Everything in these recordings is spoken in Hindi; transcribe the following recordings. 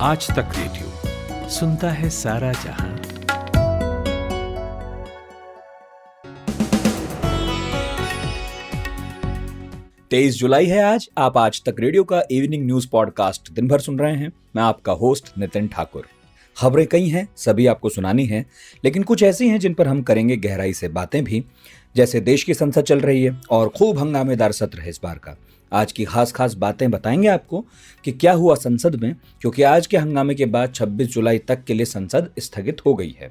आज तक रेडियो सुनता है सारा जहां। तेईस जुलाई है आज। आप आज तक रेडियो का इवनिंग न्यूज पॉडकास्ट दिन भर सुन रहे हैं। मैं आपका होस्ट नितिन ठाकुर। खबरें कई हैं, सभी आपको सुनानी हैं, लेकिन कुछ ऐसी हैं जिन पर हम करेंगे गहराई से बातें भी। जैसे देश की संसद चल रही है और खूब हंगामेदार सत्र है इस बार का। आज की खास बातें बताएंगे आपको कि क्या हुआ संसद में, क्योंकि आज के हंगामे के बाद 26 जुलाई तक के लिए संसद स्थगित हो गई है।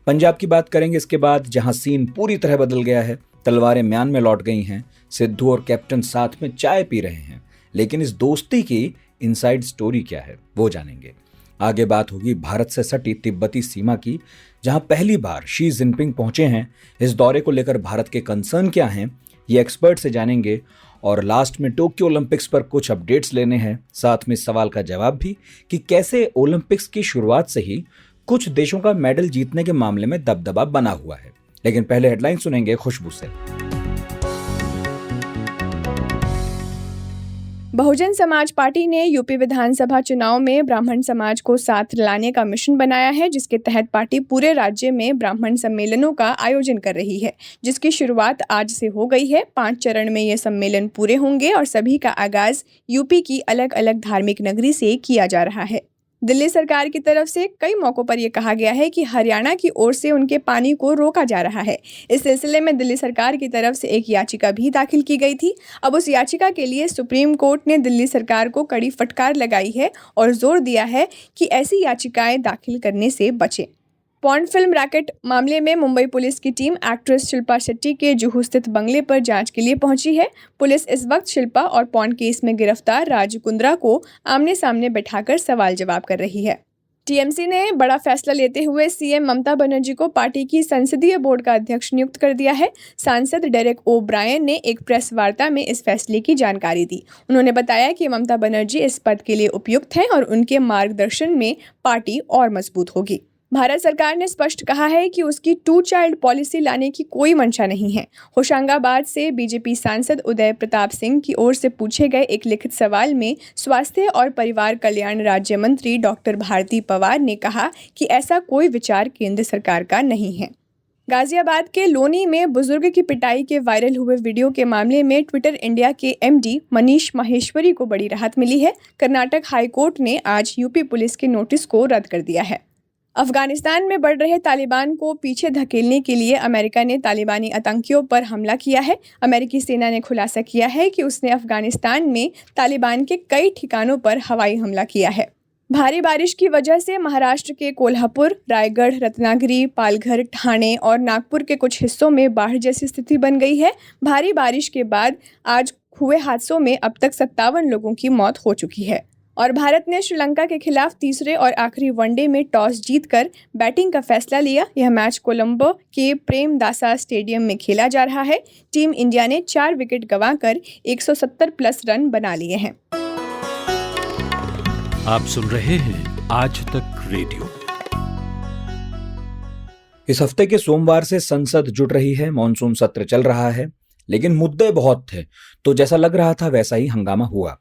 पंजाब की बात करेंगे इसके बाद, जहां सीन पूरी तरह बदल गया है। तलवारें म्यान में लौट गई हैं। सिद्धू और कैप्टन साथ में चाय पी रहे हैं, लेकिन इस दोस्ती की इनसाइड स्टोरी क्या है वो जानेंगे। आगे बात होगी भारत से सटी तिब्बती सीमा की, जहां पहली बार शी जिनपिंग पहुंचे हैं। इस दौरे को लेकर भारत के कंसर्न क्या हैं, ये एक्सपर्ट से जानेंगे। और लास्ट में टोक्यो ओलंपिक्स पर कुछ अपडेट्स लेने हैं, साथ में सवाल का जवाब भी कि कैसे ओलंपिक्स की शुरुआत से ही कुछ देशों का मेडल जीतने के मामले में दबदबा बना हुआ है। लेकिन पहले हेडलाइन सुनेंगे खुशबू से। बहुजन समाज पार्टी ने यूपी विधानसभा चुनाव में ब्राह्मण समाज को साथ लाने का मिशन बनाया है, जिसके तहत पार्टी पूरे राज्य में ब्राह्मण सम्मेलनों का आयोजन कर रही है, जिसकी शुरुआत आज से हो गई है। 5 चरण में ये सम्मेलन पूरे होंगे और सभी का आगाज यूपी की अलग अलग धार्मिक नगरी से किया जा रहा है। दिल्ली सरकार की तरफ से कई मौकों पर यह कहा गया है कि हरियाणा की ओर से उनके पानी को रोका जा रहा है। इस सिलसिले में दिल्ली सरकार की तरफ से एक याचिका भी दाखिल की गई थी। अब उस याचिका के लिए सुप्रीम कोर्ट ने दिल्ली सरकार को कड़ी फटकार लगाई है और जोर दिया है कि ऐसी याचिकाएं दाखिल करने से बचें। पॉर्न फिल्म रैकेट मामले में मुंबई पुलिस की टीम एक्ट्रेस शिल्पा शेट्टी के जुहू स्थित बंगले पर जांच के लिए पहुंची है। पुलिस इस वक्त शिल्पा और पॉर्न केस में गिरफ्तार राज कुंद्रा को आमने सामने बैठाकर सवाल जवाब कर रही है। टीएमसी ने बड़ा फैसला लेते हुए सीएम ममता बनर्जी को पार्टी की संसदीय बोर्ड का अध्यक्ष नियुक्त कर दिया है। सांसद डेरेक ओ ब्रायन ने एक प्रेस वार्ता में इस फैसले की जानकारी दी। उन्होंने बताया कि ममता बनर्जी इस पद के लिए उपयुक्त हैं और उनके मार्गदर्शन में पार्टी और मजबूत होगी। भारत सरकार ने स्पष्ट कहा है कि उसकी 2 चाइल्ड पॉलिसी लाने की कोई मंशा नहीं है। होशंगाबाद से बीजेपी सांसद उदय प्रताप सिंह की ओर से पूछे गए एक लिखित सवाल में स्वास्थ्य और परिवार कल्याण राज्य मंत्री डॉक्टर भारती पवार ने कहा कि ऐसा कोई विचार केंद्र सरकार का नहीं है। गाजियाबाद के लोनी में बुजुर्ग की पिटाई के वायरल हुए वीडियो के मामले में ट्विटर इंडिया के एमडी मनीष माहेश्वरी को बड़ी राहत मिली है। कर्नाटक हाईकोर्ट ने आज यूपी पुलिस के नोटिस को रद्द कर दिया है। अफगानिस्तान में बढ़ रहे तालिबान को पीछे धकेलने के लिए अमेरिका ने तालिबानी आतंकियों पर हमला किया है। अमेरिकी सेना ने खुलासा किया है कि उसने अफगानिस्तान में तालिबान के कई ठिकानों पर हवाई हमला किया है। भारी बारिश की वजह से महाराष्ट्र के कोल्हापुर, रायगढ़, रत्नागिरी, पालघर, ठाणे और नागपुर के कुछ हिस्सों में बाढ़ जैसी स्थिति बन गई है। भारी बारिश के बाद आज हुए हादसों में अब तक 57 लोगों की मौत हो चुकी है। और भारत ने श्रीलंका के खिलाफ तीसरे और आखिरी वनडे में टॉस जीतकर बैटिंग का फैसला लिया। यह मैच कोलंबो के प्रेमदासा स्टेडियम में खेला जा रहा है। टीम इंडिया ने 4 विकेट गंवाकर 170 प्लस रन बना लिए हैं। आप सुन रहे हैं आज तक रेडियो। इस हफ्ते के सोमवार से संसद जुट रही है। मॉनसून सत्र चल रहा है, लेकिन मुद्दे बहुत थे, तो जैसा लग रहा था वैसा ही हंगामा हुआ।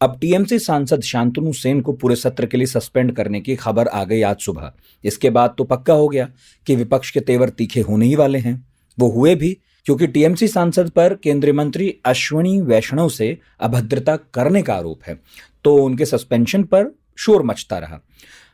अब टीएमसी सांसद शांतनु सेन को पूरे सत्र के लिए सस्पेंड करने की खबर आ गई आज सुबह। इसके बाद तो पक्का हो गया कि विपक्ष के तेवर तीखे होने ही वाले हैं। वो हुए भी, क्योंकि टीएमसी सांसद पर केंद्रीय मंत्री अश्विनी वैष्णव से अभद्रता करने का आरोप है, तो उनके सस्पेंशन पर शोर मचता रहा।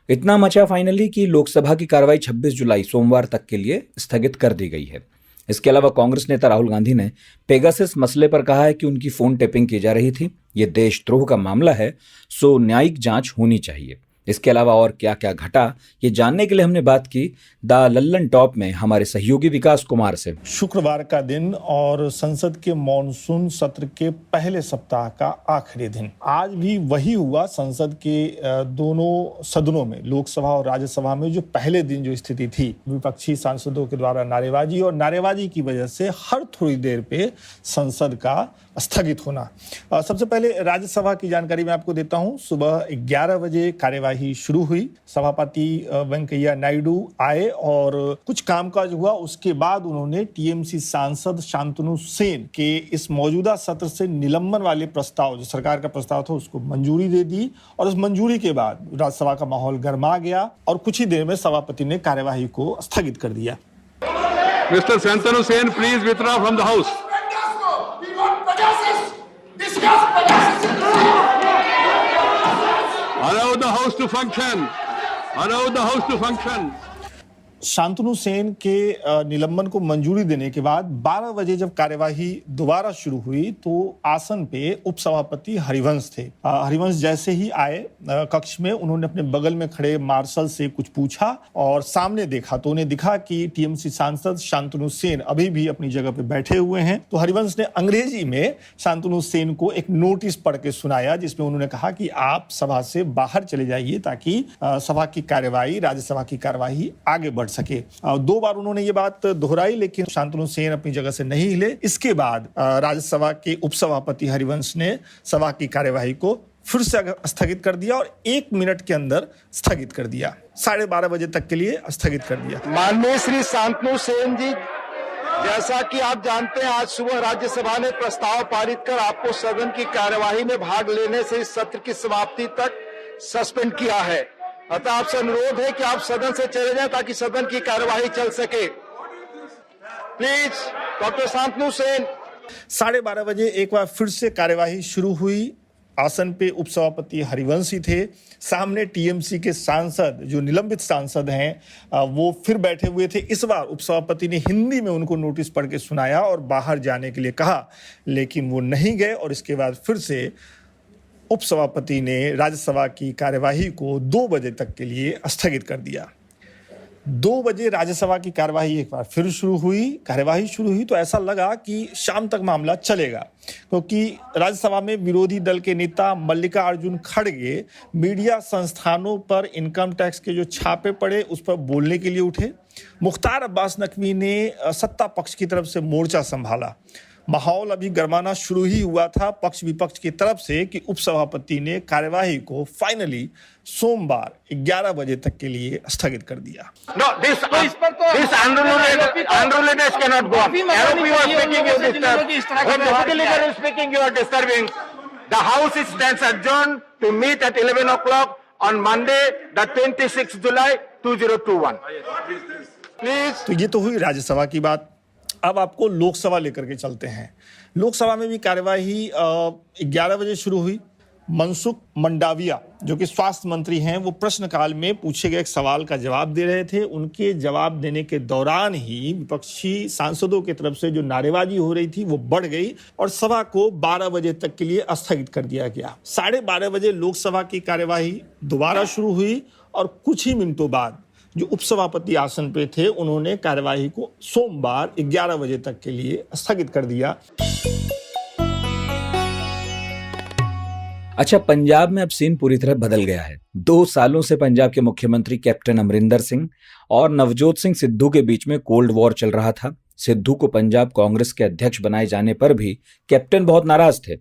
इतना मचा फाइनली कि लोकसभा की कार्रवाई 26 जुलाई सोमवार तक के लिए स्थगित कर दी गई है। इसके अलावा कांग्रेस नेता राहुल गांधी ने पेगासस मसले पर कहा है कि उनकी फोन टेपिंग की जा रही थी। ये देशद्रोह का मामला है, सो न्यायिक जांच होनी चाहिए। इसके अलावा और क्या क्या घटा, ये जानने के लिए हमने बात की द लल्लन टॉप में हमारे सहयोगी विकास कुमार से। शुक्रवार का दिन और संसद के मॉनसून सत्र के पहले सप्ताह का आखिरी दिन। आज भी वही हुआ। संसद के दोनों सदनों में, लोकसभा और राज्यसभा में जो पहले दिन जो स्थिति थी, विपक्षी सांसदों के द्वारा नारेबाजी, और नारेबाजी की वजह से हर थोड़ी देर पे संसद का स्थगित होना। सबसे पहले राज्यसभा की जानकारी मैं आपको देता हूं। सुबह 11 बजे कार्यवाही शुरू हुई। सभापति वेंकैया नायडू आए और कुछ कामकाज हुआ। उसके बाद उन्होंने टीएमसी सांसद शांतनु सेन के इस मौजूदा सत्र से निलंबन वाले प्रस्ताव, जो सरकार का प्रस्ताव था, उसको मंजूरी दे दी और उस मंजूरी के बाद राज्यसभा का माहौल गर्मा गया और कुछ ही देर में सभापति ने कार्यवाही को स्थगित कर दिया। Mr. Shantanu Sen, please withdraw from the house. Allow the house to function. Allow the house to function. Shantanu Sen के निलंबन को मंजूरी देने के बाद 12 बजे जब कार्यवाही दोबारा शुरू हुई तो आसन पे उपसभापति हरिवंश थे। हरिवंश जैसे ही आए कक्ष में, उन्होंने अपने बगल में खड़े मार्शल से कुछ पूछा और सामने देखा तो उन्हें दिखा कि टीएमसी सांसद शांतनु सेन अभी भी अपनी जगह पे बैठे हुए हैं। तो हरिवंश ने अंग्रेजी में शांतनु सेन को एक नोटिस पढ़ के सुनाया, जिसमें उन्होंने कहा कि आप सभा से बाहर चले जाइए ताकि सभा की कार्यवाही, राज्यसभा की कार्यवाही आगे बढ़ सके। 2 बार उन्होंने ये बात दोहराई, लेकिन शांतनु सेन अपनी जगह से नहीं हिले। इसके बाद राज्यसभा के उपसभापति हरिवंश ने सभा की कार्यवाही को फिर से स्थगित कर दिया और 1 मिनट के अंदर स्थगित कर दिया। 12:30 बजे तक के लिए स्थगित कर दिया। माननीय श्री शांतनु सेन जी, जैसा कि आप जानते हैं, आज सुबह राज्यसभा ने प्रस्ताव पारित कर आपको सदन की कार्यवाही में भाग लेने से इस सत्र की समाप्ति तक सस्पेंड किया है। अतः आपसे अनुरोध है कि आप सदन से चले जाएं ताकि सदन की कार्यवाही चल सके। Please doctor Shantanu Sen. 12:30 बजे एक बार फिर से कार्यवाही शुरू हुई। आसन पे उपसभापति हरिवंश ही थे। सामने टीएमसी के सांसद, जो निलंबित सांसद हैं, वो फिर बैठे हुए थे। इस बार उपसभापति ने हिंदी में उनको नोटिस पढ़ के सुनाया और बाहर जाने के लिए कहा, लेकिन वो नहीं गए और इसके बाद फिर से उपसभापति ने राज्यसभा की कार्यवाही को 2 बजे तक के लिए स्थगित कर दिया। 2 बजे राज्यसभा की कार्यवाही एक बार फिर शुरू हुई। कार्यवाही शुरू हुई तो ऐसा लगा कि शाम तक मामला चलेगा, क्योंकि राज्यसभा में विरोधी दल के नेता मल्लिकार्जुन खड़गे मीडिया संस्थानों पर इनकम टैक्स के जो छापे पड़े उस पर बोलने के लिए उठे। मुख्तार अब्बास नकवी ने सत्ता पक्ष की तरफ से मोर्चा संभाला। माहौल अभी गरमाना शुरू ही हुआ था पक्ष विपक्ष की तरफ से कि उपसभापति ने कार्यवाही को फाइनली सोमवार 11 बजे तक के लिए स्थगित कर दिया। No, this unruliness cannot go on. When deputy leader is speaking, you are disturbing. The house stands adjourned to meet at 11 o'clock on Monday, the 26th July 2021. Please. तो ये तो हुई राज्यसभा की बात। अब आपको लोकसभा लेकर के चलते हैं। लोकसभा में भी कार्यवाही 11 बजे शुरू हुई। मनसुख मंडाविया, जो कि स्वास्थ्य मंत्री हैं, वो प्रश्नकाल में पूछे गए एक सवाल का जवाब दे रहे थे। उनके जवाब देने के दौरान ही विपक्षी सांसदों की तरफ से जो नारेबाजी हो रही थी वो बढ़ गई और सभा को 12 बजे तक के लिए स्थगित कर दिया गया। 12:30 बजे लोकसभा की कार्यवाही दोबारा शुरू हुई और कुछ ही मिनटों बाद जो उपसभापति आसन पे थे, उन्होंने कार्यवाही को सोमवार 11 बजे तक के लिए स्थगित कर दिया। अच्छा, पंजाब में अब सीन पूरी तरह बदल गया है। 2 सालों से पंजाब के मुख्यमंत्री कैप्टन अमरिंदर सिंह और नवजोत सिंह सिद्धू के बीच में कोल्ड वॉर चल रहा था। सिद्धू को पंजाब कांग्रेस के अध्यक्ष बनाए जाने पर भी कैप्टन बहुत नाराज थे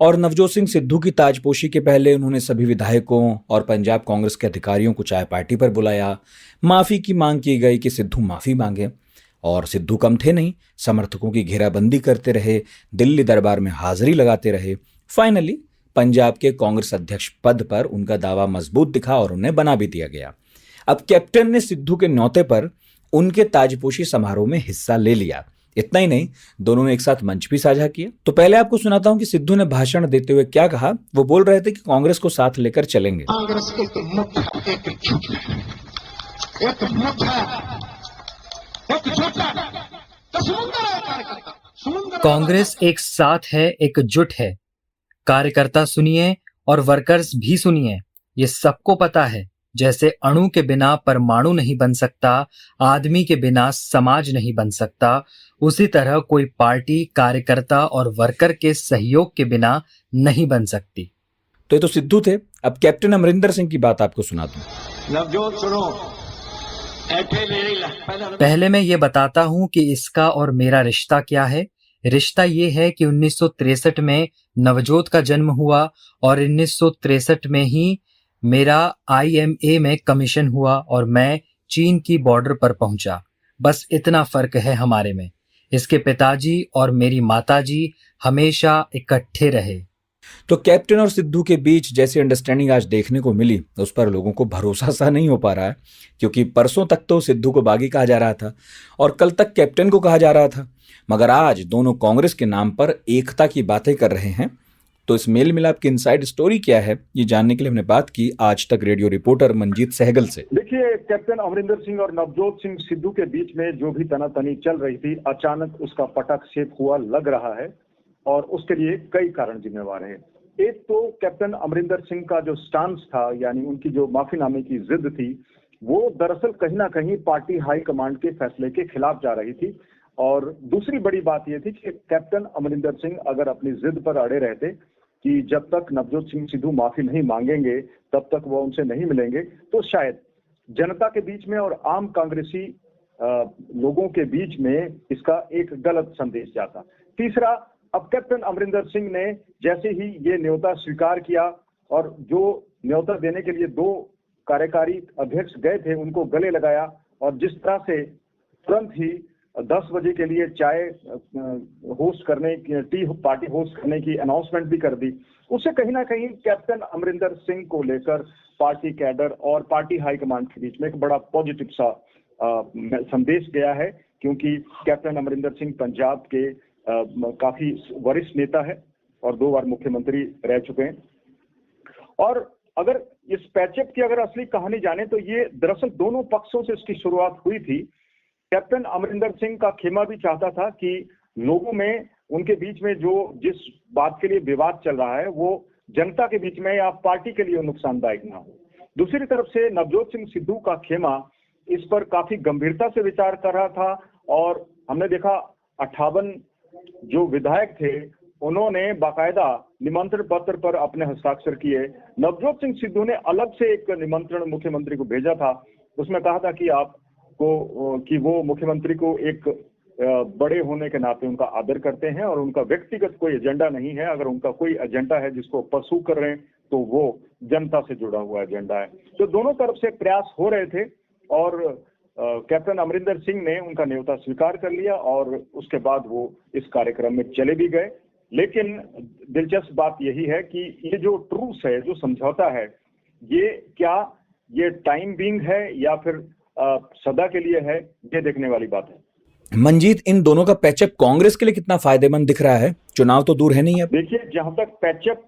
और नवजोत सिंह सिद्धू की ताजपोशी के पहले उन्होंने सभी विधायकों और पंजाब कांग्रेस के अधिकारियों को चाय पार्टी पर बुलाया। माफी की मांग की गई कि सिद्धू माफी मांगे और सिद्धू कम थे नहीं, समर्थकों की घेराबंदी करते रहे, दिल्ली दरबार में हाजिरी लगाते रहे। फाइनली पंजाब के कांग्रेस अध्यक्ष पद पर उनका दावा मजबूत दिखा और उन्हें बना भी दिया गया। अब कैप्टन ने सिद्धू के न्योते पर उनके ताजपोशी समारोह में हिस्सा ले लिया। इतना ही नहीं, दोनों ने एक साथ मंच भी साझा किया। तो पहले आपको सुनाता हूं कि सिद्धू ने भाषण देते हुए क्या कहा। वो बोल रहे थे कि कांग्रेस को साथ लेकर चलेंगे। कांग्रेस एक साथ है, एकजुट है। कार्यकर्ता सुनिए और वर्कर्स भी सुनिए, ये सबको पता है। जैसे अणु के बिना परमाणु नहीं बन सकता, आदमी के बिना समाज नहीं बन सकता, उसी तरह कोई पार्टी कार्यकर्ता और वर्कर के सहयोग के बिना नहीं बन सकती। तो ये तो सिद्धू थे। अब कैप्टन अमरिंदर सिंह की बात आपको सुनाता हूं। नवजोत सुनो, पहले मैं ये बताता हूं कि इसका और मेरा रिश्ता क्या है। रिश्ता ये है कि 1963 में नवजोत का जन्म हुआ और 1963 में ही मेरा IMA में कमीशन हुआ और मैं चीन की बॉर्डर पर पहुंचा। बस इतना फर्क है हमारे में। इसके पिताजी और मेरी माताजी हमेशा इकट्ठे रहे। तो कैप्टन और सिद्धू के बीच जैसी अंडरस्टैंडिंग आज देखने को मिली, उस पर लोगों को भरोसा सा नहीं हो पा रहा है, क्योंकि परसों तक तो सिद्धू को बागी कहा जा रहा था और कल तक कैप्टन को कहा जा रहा था, मगर आज दोनों कांग्रेस के नाम पर एकता की बातें कर रहे हैं। तो इस मेल मिलाप की इनसाइड स्टोरी क्या है, ये जानने के लिए हमने बात की आज तक रेडियो रिपोर्टर मंजीत सहगल से। देखिए, कैप्टन अमरिंदर सिंह और नवजोत सिंह सिद्धू के बीच में जो भी तनातनी चल रही थी, अचानक उसका पटक शेप हुआ लग रहा है और उसके लिए कई कारण जिम्मेवार हैं। एक तो कैप्टन अमरिंदर सिंह का जो स्टांस था, यानी उनकी जो माफीनामे की जिद थी, वो दरअसल कहीं ना कहीं पार्टी हाईकमांड के फैसले के खिलाफ जा रही थी। और दूसरी बड़ी बात यह थी कि कैप्टन अमरिंदर सिंह अगर अपनी जिद पर अड़े रहते कि जब तक नवजोत सिंह सिद्धू माफी नहीं मांगेंगे तब तक वो उनसे नहीं मिलेंगे, तो शायद जनता के बीच में और आम कांग्रेसी लोगों के बीच में इसका एक गलत संदेश जाता। तीसरा, अब कैप्टन अमरिंदर सिंह ने जैसे ही ये न्योता स्वीकार किया और जो न्योता देने के लिए 2 कार्यकारी अध्यक्ष गए थे उनको गले लगाया और जिस तरह से तुरंत ही 10 बजे के लिए चाय होस्ट करने की, टी पार्टी होस्ट करने की अनाउंसमेंट भी कर दी, उससे कहीं ना कहीं कैप्टन अमरिंदर सिंह को लेकर पार्टी कैडर और पार्टी हाईकमांड के बीच में एक बड़ा पॉजिटिव सा संदेश गया है, क्योंकि कैप्टन अमरिंदर सिंह पंजाब के काफी वरिष्ठ नेता है और 2 बार मुख्यमंत्री रह चुके हैं। और अगर इस पैचअप की अगर असली कहानी जाने तो ये दरअसल दोनों पक्षों से इसकी शुरुआत हुई थी। कैप्टन अमरिंदर सिंह का खेमा भी चाहता था कि लोगों में उनके बीच में जो जिस बात के लिए विवाद चल रहा है वो जनता के बीच में या पार्टी के लिए नुकसानदायक ना हो। दूसरी तरफ से नवजोत सिंह सिद्धू का खेमा इस पर काफी गंभीरता से विचार कर रहा था और हमने देखा 58 जो विधायक थे उन्होंने बाकायदा निमंत्रण पत्र पर अपने हस्ताक्षर किए। नवजोत सिंह सिद्धू ने अलग से एक निमंत्रण मुख्यमंत्री को भेजा था, उसमें कहा था कि कि वो मुख्यमंत्री को एक बड़े होने के नाते उनका आदर करते हैं और उनका व्यक्तिगत कोई एजेंडा नहीं है। अगर उनका कोई एजेंडा है जिसको परसू कर रहे हैं तो वो जनता से जुड़ा हुआ एजेंडा है। तो दोनों तरफ से प्रयास हो रहे थे और कैप्टन अमरिंदर सिंह ने उनका न्योता स्वीकार कर लिया और उसके बाद वो इस कार्यक्रम में चले भी गए। लेकिन दिलचस्प बात यही है कि ये जो ट्रूस है, जो समझौता है, ये क्या ये टाइम बीइंग है या फिर सदा के लिए है, ये देखने वाली बात है। मंजीत, इन दोनों का पैचअप कांग्रेस के लिए कितना फायदेमंद दिख रहा है? चुनाव तो दूर है नहीं अब। देखिए, जहां तक पैचअप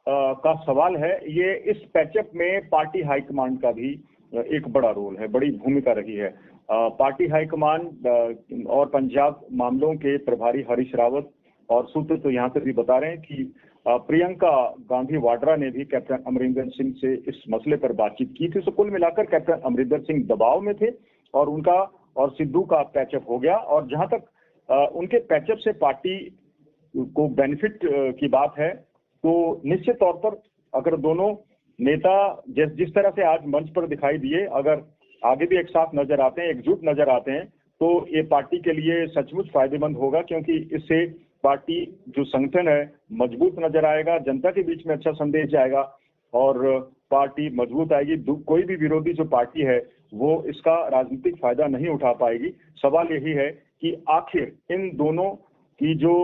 का सवाल है, ये इस पैचअप में पार्टी हाईकमांड का भी एक बड़ा रोल है, बड़ी भूमिका रही है। पार्टी हाईकमांड और पंजाब मामलों के प्रभारी हरीश रावत और सूत्र तो यहाँ से भी बता रहे हैं कि प्रियंका गांधी वाड्रा ने भी कैप्टन अमरिंदर सिंह से इस मसले पर बातचीत की थी। तो कुल मिलाकर कैप्टन अमरिंदर सिंह दबाव में थे और उनका और सिद्धू का पैचअप हो गया। और जहां तक उनके पैचअप से पार्टी को बेनिफिट की बात है तो निश्चित तौर पर अगर दोनों नेता जिस तरह से आज मंच पर दिखाई दिए, अगर आगे भी एक साथ नजर आते हैं, एकजुट नजर आते हैं, तो ये पार्टी के लिए सचमुच फायदेमंद होगा, क्योंकि इससे पार्टी जो संगठन है मजबूत नजर आएगा, जनता के बीच में अच्छा संदेश जाएगा और पार्टी मजबूत आएगी। कोई भी विरोधी जो पार्टी है वो इसका राजनीतिक फायदा नहीं उठा पाएगी। सवाल यही है कि आखिर इन दोनों की जो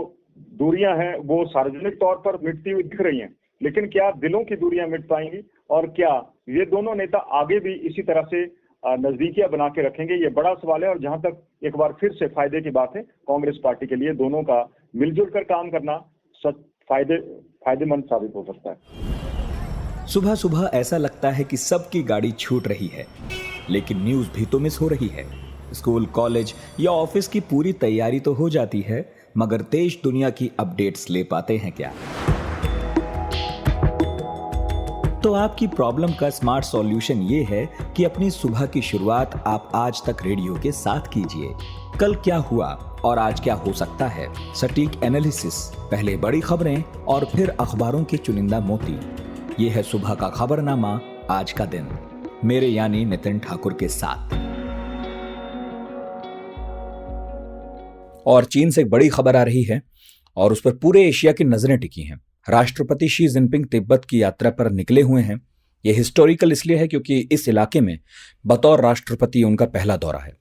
दूरियां हैं वो सार्वजनिक तौर पर मिटती हुई दिख रही हैं, लेकिन क्या दिलों की दूरियां मिट पाएंगी और क्या ये दोनों नेता आगे भी इसी तरह से नजदीकियां बना के रखेंगे, ये बड़ा सवाल है। और जहां तक एक बार फिर से फायदे की बात है, कांग्रेस पार्टी के लिए दोनों का मिलजुल कर काम करना फायदेमंद साबित हो सकता है। सुबह सुबह ऐसा लगता है कि सबकी गाड़ी छूट रही है, लेकिन न्यूज भी तो मिस हो रही है। स्कूल, कॉलेज या ऑफिस की पूरी तैयारी तो हो जाती है, मगर देश दुनिया की अपडेट्स ले पाते हैं क्या? तो आपकी प्रॉब्लम का स्मार्ट सॉल्यूशन ये है कि अपनी सुबह की शुरुआत आप आज तक रेडियो के साथ कीजिए। कल क्या हुआ और आज क्या हो सकता है, सटीक एनालिसिस, पहले बड़ी खबरें और फिर अखबारों के चुनिंदा मोती। ये है सुबह का खबरनामा, आज का दिन, मेरे यानी नितिन ठाकुर के साथ। और चीन से एक बड़ी खबर आ रही है और उस पर पूरे एशिया की नजरें टिकी हैं। राष्ट्रपति शी जिनपिंग तिब्बत की यात्रा पर निकले हुए हैं। ये हिस्टोरिकल इसलिए है क्योंकि इस इलाके में बतौर राष्ट्रपति उनका पहला दौरा है।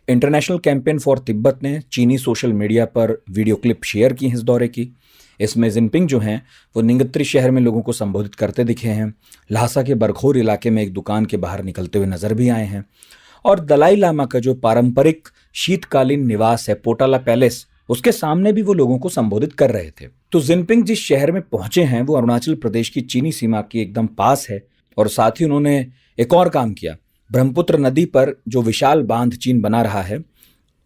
इंटरनेशनल कैंपेन फॉर तिब्बत ने चीनी सोशल मीडिया पर वीडियो क्लिप शेयर की है इस दौरे की। इसमें जिनपिंग जो हैं वो निंगत्री शहर में लोगों को संबोधित करते दिखे हैं। ल्हासा के बरखोर इलाके में एक दुकान के बाहर निकलते हुए नजर भी आए हैं और दलाई लामा का जो पारंपरिक शीतकालीन निवास है पोटाला पैलेस, उसके सामने भी वो लोगों को संबोधित कर रहे थे। तो जिनपिंग जिस शहर में पहुंचे हैं वो अरुणाचल प्रदेश की चीनी सीमा के एकदम पास है और साथ ही उन्होंने एक और काम किया। ब्रह्मपुत्र नदी पर जो विशाल बांध चीन बना रहा है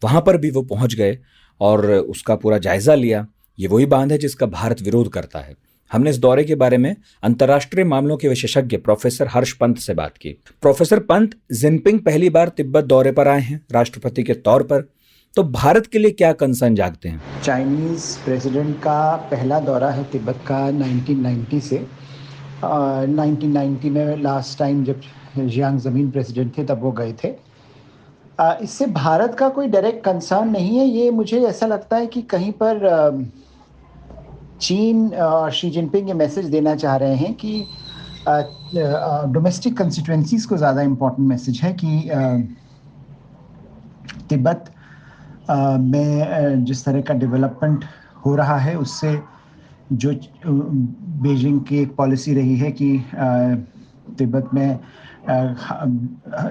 वहां पर भी वो पहुंच गए और उसका पूरा जायजा लिया। ये वही बांध है जिसका भारत विरोध करता है। हमने इस दौरे के बारे में अंतर्राष्ट्रीय मामलों के विशेषज्ञ प्रोफेसर हर्ष पंत से बात की। प्रोफेसर पंत, जिनपिंग पहली बार तिब्बत दौरे पर आए हैं राष्ट्रपति के तौर पर, तो भारत के लिए क्या कंसर्न जागते हैं? चाइनीज प्रेसिडेंट का पहला दौरा है तिब्बत का 1990 से। 1990 में लास्ट टाइम जब जियांग जमीन प्रेसिडेंट थे तब वो गए थे। इससे भारत का कोई डायरेक्ट कंसर्न नहीं है। ये मुझे ऐसा लगता है कि कहीं पर चीन और शी जिनपिंग ये मैसेज देना चाह रहे हैं कि डोमेस्टिक कंस्टिट्यूएंसीज को ज़्यादा इम्पोर्टेंट मैसेज है कि तिब्बत में जिस तरह का डेवलपमेंट हो रहा है उससे जो बीजिंग की एक पॉलिसी रही है कि तिब्बत में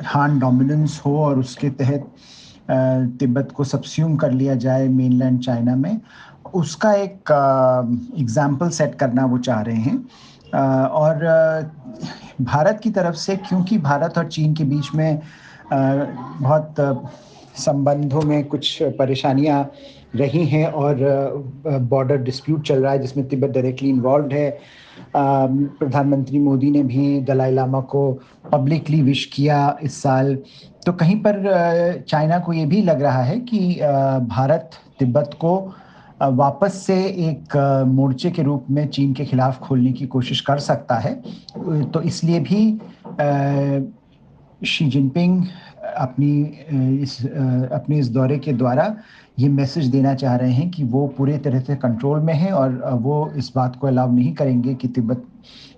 हान डोमिनेंस हो और उसके तहत तिब्बत को सबस्यूम कर लिया जाए मेनलैंड चाइना में, उसका एक एग्जाम्पल सेट करना वो चाह रहे हैं। और भारत की तरफ से, क्योंकि भारत और चीन के बीच में बहुत संबंधों में कुछ परेशानियां रही हैं और बॉर्डर डिस्प्यूट चल रहा है जिसमें तिब्बत डायरेक्टली इन्वॉल्व है। प्रधानमंत्री मोदी ने भी दलाई लामा को पब्लिकली विश किया इस साल। तो कहीं पर चाइना को ये भी लग रहा है कि भारत तिब्बत को वापस से एक मोर्चे के रूप में चीन के खिलाफ खोलने की कोशिश कर सकता है। तो इसलिए भी शी जिनपिंग अपनी इस दौरे के द्वारा ये मैसेज देना चाह रहे हैं कि वो पूरे तरह से कंट्रोल में है और वो इस बात को अलाउ नहीं करेंगे कि तिब्बत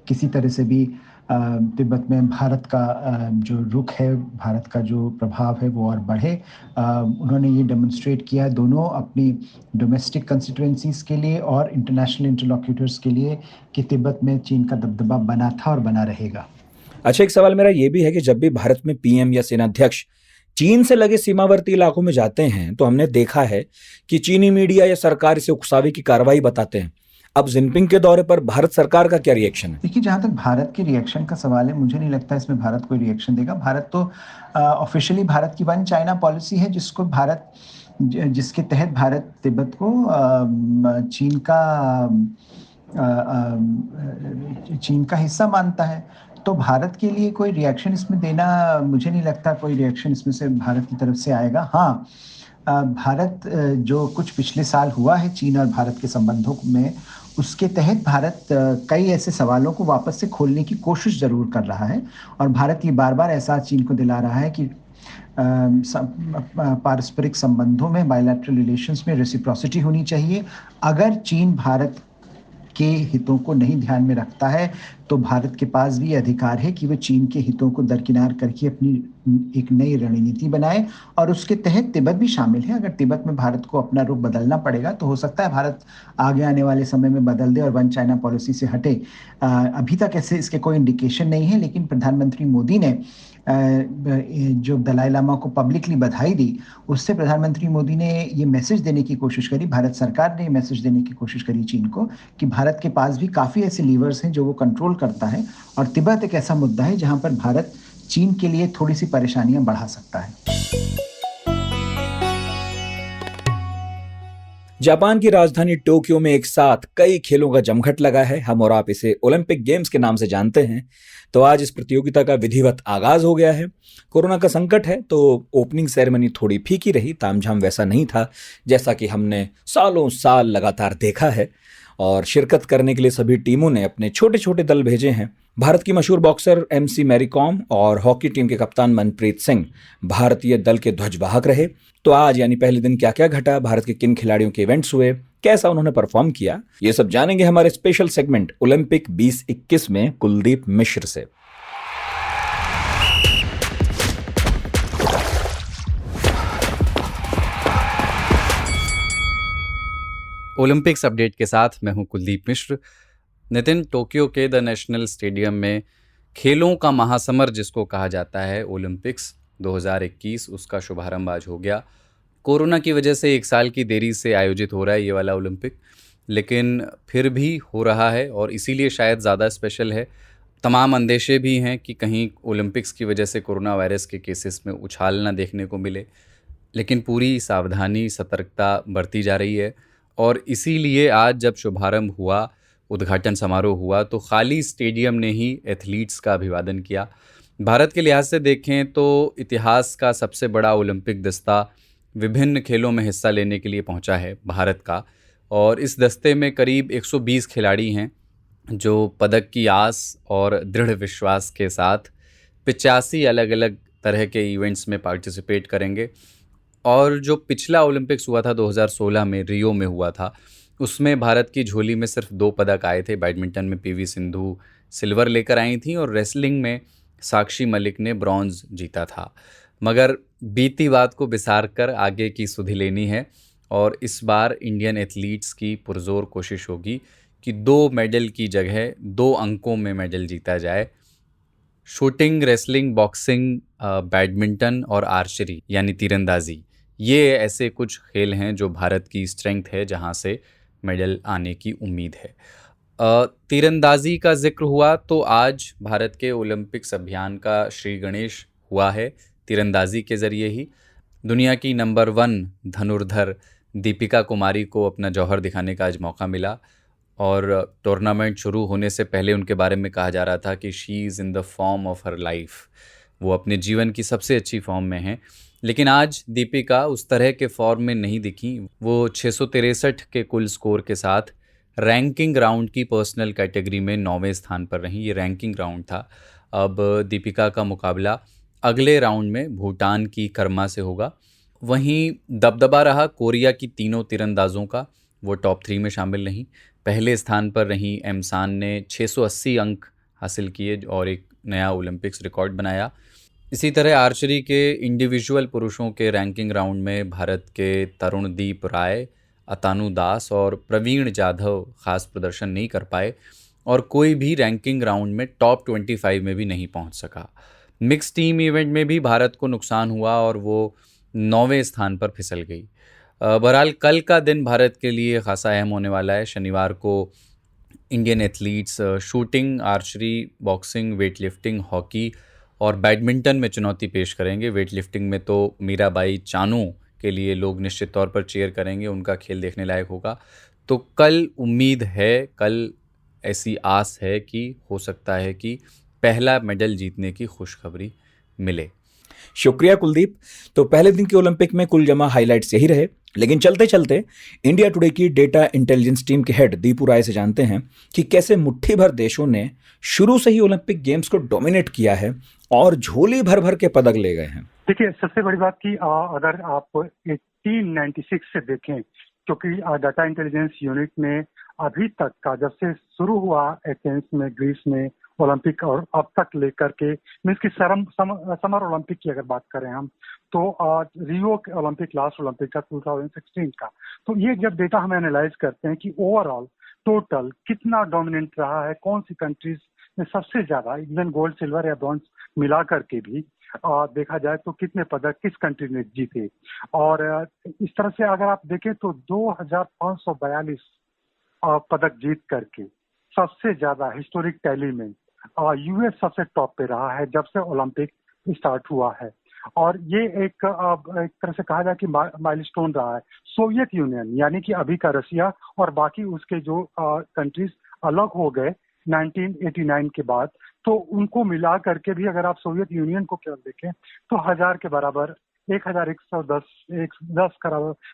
किसी तरह से भी तिब्बत में भारत का जो रुख है, भारत का जो प्रभाव है वो और बढ़े। उन्होंने ये डेमोन्स्ट्रेट किया दोनों अपनी डोमेस्टिक कंस्टिट्यूएंसीज के लिए और इंटरनेशनल इंटरलॉक्यूटर्स के लिए कि तिब्बत में चीन का दबदबा बना था और बना रहेगा। अच्छा, एक सवाल मेरा ये भी है कि जब भी भारत में पीएम या सेनाध्यक्ष चीन से लगे सीमावर्ती इलाकों में जाते हैं तो हमने देखा है कि चीनी मीडिया या सरकार इसे उकसावे की कार्रवाई बताते हैं। अब जिनपिंग के दौरे पर भारत सरकार का क्या रिएक्शन है? देखिए, जहाँ तक भारत के रिएक्शन का सवाल है, मुझे नहीं लगता इसमें भारत कोई रिएक्शन देगा। भारत तो ऑफिशियली भारत की वन चाइना पॉलिसी है जिसके तहत भारत तिब्बत को चीन का हिस्सा मानता है। तो भारत के लिए कोई रिएक्शन इसमें देना, मुझे नहीं लगता कोई रिएक्शन इसमें से भारत की तरफ से आएगा। हाँ, भारत जो कुछ पिछले साल हुआ है चीन और भारत के संबंधों में, उसके तहत भारत कई ऐसे सवालों को वापस से खोलने की कोशिश ज़रूर कर रहा है और भारत ये बार बार एहसास चीन को दिला रहा है कि पारस्परिक संबंधों में, बायलैटरल रिलेशंस में रेसिप्रोसिटी होनी चाहिए। अगर चीन भारत के हितों को नहीं ध्यान में रखता है तो भारत के पास भी अधिकार है कि वह चीन के हितों को दरकिनार करके अपनी एक नई रणनीति बनाए और उसके तहत तिब्बत भी शामिल है। अगर तिब्बत में भारत को अपना रुख बदलना पड़ेगा तो हो सकता है भारत आगे आने वाले समय में बदल दे और वन चाइना पॉलिसी से हटे। अभी तक ऐसे इसके कोई इंडिकेशन नहीं है, लेकिन प्रधानमंत्री मोदी ने जो दलाई लामा को पब्लिकली बधाई दी, उससे प्रधानमंत्री मोदी ने ये मैसेज देने की कोशिश करी, भारत सरकार ने ये मैसेज देने की कोशिश करी चीन को कि भारत के पास भी काफ़ी ऐसे लीवर्स हैं जो वो कंट्रोल करता है और तिब्बत एक ऐसा मुद्दा है जहां पर भारत चीन के लिए थोड़ी सी परेशानियां बढ़ा सकता है। जापान की राजधानी टोक्यो में एक साथ कई खेलों का जमघट लगा है। हम और आप इसे ओलंपिक गेम्स के नाम से जानते हैं। तो आज इस प्रतियोगिता का विधिवत आगाज हो गया है। कोरोना का संकट है तो ओपनिंग सेरेमनी थोड़ी फीकी रही, तामझाम वैसा नहीं था जैसा कि हमने सालों साल लगातार देखा है। और शिरकत करने के लिए सभी टीमों ने अपने छोटे छोटे दल भेजे हैं भारत की मशहूर बॉक्सर एमसी मैरी कॉम और हॉकी टीम के कप्तान मनप्रीत सिंह भारतीय दल के ध्वजवाहक रहे। तो आज यानी पहले दिन क्या क्या घटा, भारत के किन खिलाड़ियों के इवेंट्स हुए, कैसा उन्होंने परफॉर्म किया, ये सब जानेंगे हमारे स्पेशल सेगमेंट ओलंपिक 2021 में कुलदीप मिश्र से। ओलंपिक्स अपडेट के साथ मैं हूं कुलदीप मिश्र। नितिन, टोक्यो के द नेशनल स्टेडियम में खेलों का महासमर जिसको कहा जाता है ओलंपिक्स 2021, उसका शुभारंभ आज हो गया। कोरोना की वजह से 1 साल की देरी से आयोजित हो रहा है ये वाला ओलंपिक, लेकिन फिर भी हो रहा है और इसीलिए शायद ज़्यादा स्पेशल है। तमाम अंदेशे भी हैं कि कहीं ओलंपिक्स की वजह से कोरोना वायरस के केसेस में उछाल ना देखने को मिले, लेकिन पूरी सावधानी सतर्कता बरती जा रही है। और इसीलिए आज जब शुभारंभ हुआ, उद्घाटन समारोह हुआ, तो खाली स्टेडियम ने ही एथलीट्स का अभिवादन किया। भारत के लिहाज से देखें तो इतिहास का सबसे बड़ा ओलंपिक दस्ता विभिन्न खेलों में हिस्सा लेने के लिए पहुंचा है भारत का, और इस दस्ते में करीब 120 खिलाड़ी हैं जो पदक की आस और दृढ़ विश्वास के साथ 85 अलग अलग तरह के इवेंट्स में पार्टिसिपेट करेंगे। और जो पिछला ओलंपिक्स हुआ था 2016 में, रियो में हुआ था, उसमें भारत की झोली में सिर्फ 2 पदक आए थे। बैडमिंटन में पीवी सिंधु सिल्वर लेकर आई थी और रेसलिंग में साक्षी मलिक ने ब्रॉन्ज जीता था। मगर बीती बात को बिसार कर आगे की सुधि लेनी है और इस बार इंडियन एथलीट्स की पुरजोर कोशिश होगी कि 2 मेडल की जगह 2 अंकों में मेडल जीता जाए। शूटिंग, रेसलिंग, बॉक्सिंग, बैडमिंटन और आर्चरी यानी तीरंदाजी, ये ऐसे कुछ खेल हैं जो भारत की स्ट्रेंथ है, जहां से मेडल आने की उम्मीद है। तीरंदाजी का जिक्र हुआ तो आज भारत के ओलंपिक्स अभियान का श्री गणेश हुआ है तीरंदाजी के ज़रिए ही। दुनिया की नंबर 1 धनुर्धर दीपिका कुमारी को अपना जौहर दिखाने का आज मौका मिला और टूर्नामेंट शुरू होने से पहले उनके बारे में कहा जा रहा था कि she is in the form of her life, वो अपने जीवन की सबसे अच्छी फॉर्म में हैं। लेकिन आज दीपिका उस तरह के फॉर्म में नहीं दिखी। वो 663 के कुल स्कोर के साथ रैंकिंग राउंड की पर्सनल कैटेगरी में 9वें स्थान पर रहीं। ये रैंकिंग राउंड था। अब दीपिका का मुकाबला अगले राउंड में भूटान की कर्मा से होगा। वहीं दबदबा रहा कोरिया की तीनों तीरंदाजों का, वो टॉप 3 में शामिल नहीं। पहले स्थान पर रहीं एमसान ने 680 अंक हासिल किए और एक नया ओलंपिक्स रिकॉर्ड बनाया। इसी तरह आर्चरी के इंडिविजुअल पुरुषों के रैंकिंग राउंड में भारत के तरुणदीप राय, अतानु दास और प्रवीण जाधव खास प्रदर्शन नहीं कर पाए और कोई भी रैंकिंग राउंड में टॉप 25 में भी नहीं पहुंच सका। मिक्स टीम इवेंट में भी भारत को नुकसान हुआ और वो 9वें स्थान पर फिसल गई। बहरहाल कल का दिन भारत के लिए खासा अहम होने वाला है। शनिवार को Indian athletes shooting, archery, boxing, weight lifting, hockey और बैडमिंटन में चुनौती पेश करेंगे। वेट लिफ्टिंग में तो मीराबाई चानू के लिए लोग निश्चित तौर पर चीयर करेंगे, उनका खेल देखने लायक होगा। तो कल उम्मीद है, कल ऐसी आस है कि हो सकता है कि पहला मेडल जीतने की खुशखबरी मिले। शुक्रिया कुलदीप। तो पहले दिन के ओलंपिक में कुल जमा हाइलाइट्स यही रहे, लेकिन चलते चलते इंडिया टुडे की डेटा इंटेलिजेंस टीम के हेड दीपू राय से जानते हैं कि कैसे मुट्ठी भर देशों ने शुरू से ही ओलंपिक गेम्स को डोमिनेट किया है और झोली भर भर के पदक ले गए हैं। देखिए, सबसे बड़ी बात कि अगर आप 1896 से देखें, क्योंकि डाटा इंटेलिजेंस यूनिट ने अभी तक का, जब से शुरू हुआ एथेंस में, ग्रीस में ओलंपिक और अब तक लेकर के, मीन्स की समर ओलंपिक की अगर बात करें हम, तो रियो ओलंपिक, लास्ट ओलंपिक का 2016 का, तो ये जब डेटा हम एनालाइज करते हैं कि ओवरऑल टोटल कितना डोमिनेंट रहा है, कौन सी कंट्रीज में सबसे ज्यादा, इवन गोल्ड, सिल्वर या ब्रॉन्ज मिला करके भी देखा जाए तो कितने पदक किस कंट्री ने जीते। और इस तरह से अगर आप देखें तो 2542 पदक जीत करके सबसे ज्यादा हिस्टोरिक टैली में यूएस सबसे टॉप पे रहा है जब से ओलंपिक स्टार्ट हुआ है। और ये एक तरह से कहा जाए कि माइलस्टोन रहा है। सोवियत यूनियन यानी कि अभी का रसिया और बाकी उसके जो कंट्रीज अलग हो गए 1989 के बाद, तो उनको मिला करके भी अगर आप सोवियत यूनियन को केवल देखें तो 1000 के बराबर, 1110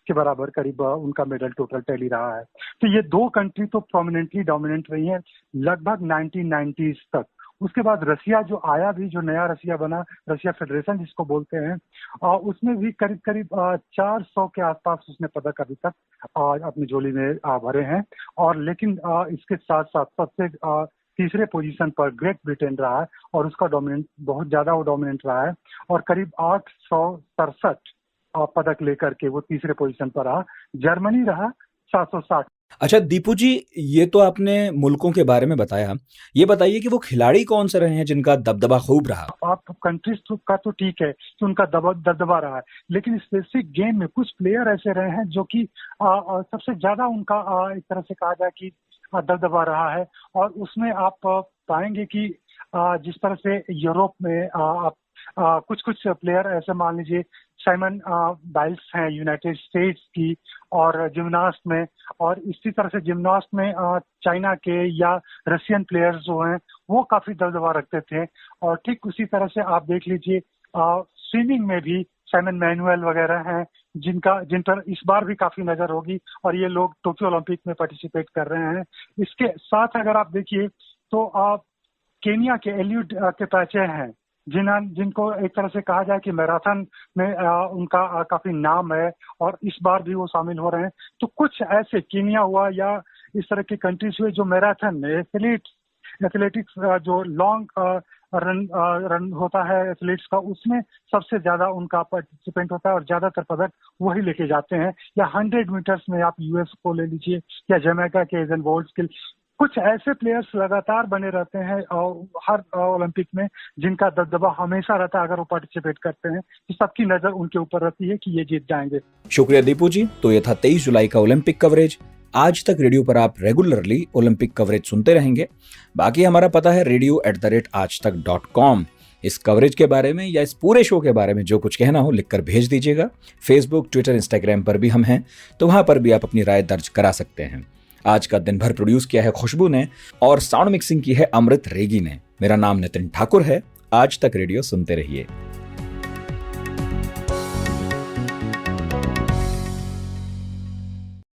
के बराबर करीब उनका मेडल टोटल टैली रहा है। तो ये दो कंट्री तो प्रोमिनेंटली डोमिनेंट रही हैं लगभग 1990s तक। उसके बाद रसिया जो आया भी, जो नया रसिया बना, रसिया फेडरेशन जिसको बोलते हैं, उसमें भी करीब करीब 400 के आसपास उसने पदक अभी तक अपनी झोली में भरे हैं। और लेकिन इसके साथ साथ सबसे तीसरे पोजीशन पर ग्रेट ब्रिटेन रहा है और उसका डोमिनेंट बहुत ज्यादा वो डोमिनेंट रहा है और करीब 867 पदक लेकर के वो तीसरे पोजीशन पर रहा। जर्मनी रहा 760। अच्छा दीपू जी, ये तो आपने मुल्कों के बारे में बताया, ये बताइए कि वो खिलाड़ी कौन से रहे हैं जिनका दबदबा खूब रहा? आप कंट्रीज का तो ठीक है कि उनका दबदबा रहा है, लेकिन स्पेसिफिक गेम में कुछ प्लेयर ऐसे रहे हैं जो कि सबसे ज्यादा उनका एक तरह से कहा जाए कि दबदबा रहा है। और उसमें आप पाएंगे कि जिस तरह से यूरोप में आप कुछ प्लेयर ऐसे मान लीजिए साइमन बाइल्स हैं यूनाइटेड स्टेट्स की, और जिम्नास्ट में, और इसी तरह से जिम्नास्ट में चाइना के या रशियन प्लेयर्स जो हैं वो काफी दबदबा रखते थे। और ठीक उसी तरह से आप देख लीजिए स्विमिंग में भी साइमन मैनुअल वगैरह हैं जिन पर इस बार भी काफी नजर होगी और ये लोग टोक्यो ओलंपिक में पार्टिसिपेट कर रहे हैं। इसके साथ अगर आप देखिए तो केनिया के एलियूड के पैचे हैं जिनको एक तरह से कहा जाए कि मैराथन में उनका काफी नाम है और इस बार भी वो शामिल हो रहे हैं। तो कुछ ऐसे केनिया हुआ या इस तरह की कंट्रीज हुए जो मैराथन में एथलेटिक्स जो लॉन्ग रन होता है एथलीट्स का, उसमें सबसे ज्यादा उनका पार्टिसिपेंट होता है और ज्यादातर पदक वही लेके जाते हैं। या 100 मीटर्स में आप यूएस को ले लीजिए या जमैका के एजन बोल्ट, कुछ ऐसे प्लेयर्स लगातार बने रहते हैं हर ओलंपिक में जिनका दबदबा हमेशा रहता है। अगर वो पार्टिसिपेट करते हैं तो सबकी नजर उनके ऊपर रहती है कि ये जीत जाएंगे। शुक्रिया दीपू जी। तो ये था 23 जुलाई का ओलंपिक कवरेज। आज तक रेडियो पर आप रेगुलरली ओलंपिक कवरेज सुनते रहेंगे। बाकी हमारा पता है radio@aajtak.com। इस कवरेज के बारे में या इस पूरे शो के बारे में जो कुछ कहना हो लिखकर भेज दीजिएगा। फेसबुक, ट्विटर, इंस्टाग्राम पर भी हम हैं, तो वहां पर भी आप अपनी राय दर्ज करा सकते हैं। आज का दिन भर प्रोड्यूस किया है खुशबू ने और साउंड मिक्सिंग की है अमृत रेगी ने। मेरा नाम नितिन ठाकुर है। आज तक रेडियो सुनते रहिए।